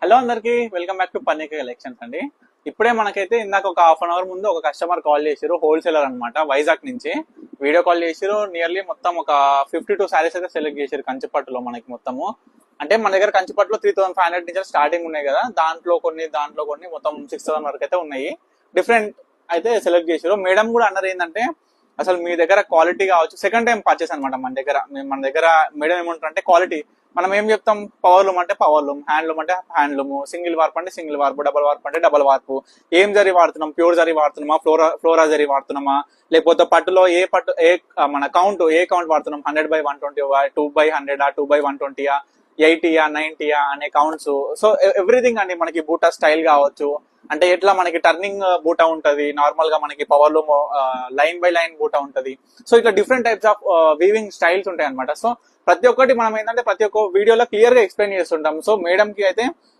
Hello అందరికి welcome back to పన్నీక collections అండి. ఇప్పుడే మనకైతే ఇందాక ఒక హాఫ్ అన్ అవర్ ముందు ఒక కస్టమర్ కాల్ చేసారు, హోల్సేలర్ అనమాట, వైజాగ్ నుంచి వీడియో కాల్ చేసారు. నియర్లీ మొత్తం ఒక 52 సారీస్ అయితే సెలెక్ట్ చేశారు కంచిపట్టులో. మనకి మొత్తము అంటే మన దగ్గర కంచిపట్టులో 3500 నుంచి స్టార్టింగ్ ఉన్నాయి కదా, దాంట్లో కొన్ని మొత్తం 6000 వరకు అయితే ఉన్నాయి. డిఫరెంట్ అయితే సెలెక్ట్ చేశారు. మేడం కూడా అన్నారు ఏంటంటే అసలు మీ దగ్గర క్వాలిటీ కావచ్చు, సెకండ్ టైం పర్చేస్ అనమాట మన దగ్గర మేడం ఏమంటారంటే క్వాలిటీ మనం ఏం చెప్తాం, పవర్ లూమ్ అంటే పవర్ లూమ్, హ్యాండ్లూమ్ అంటే హ్యాండ్లూమ్, సింగిల్ వార్ప్ అంటే సింగిల్ వార్ప్, డబల్ వార్ప్ అంటే డబల్ వార్ప్, ఏం జరీ వాడుతున్నాం, ప్యూర్ జరీ వాడుతున్నామా, ఫ్లోరా జరీ వాడుతున్నామా, లేకపోతే పట్టులో మన కౌంట్ ఏ కౌంట్ వాడుతున్నాం, 100/120, 2/100, 2/120, 80, 90 అనే కౌంట్స్. సో ఎవ్రీథింగ్ అండి. మనకి బూటా స్టైల్ కావచ్చు, అంటే ఎట్లా మనకి టర్నింగ్ బూటా ఉంటది, నార్మల్ గా మనకి power loom line by line బూటా ఉంటది. సో ఇట్లా different types of weaving styles ఉంటాయి అనమాట. సో ప్రతి ఒక్కటి మనం ఏంటంటే ప్రతి ఒక్క వీడియోలో క్లియర్ గా ఎక్స్ప్లెయిన్ చేస్తుంటాం. సో మేడం కి అయితే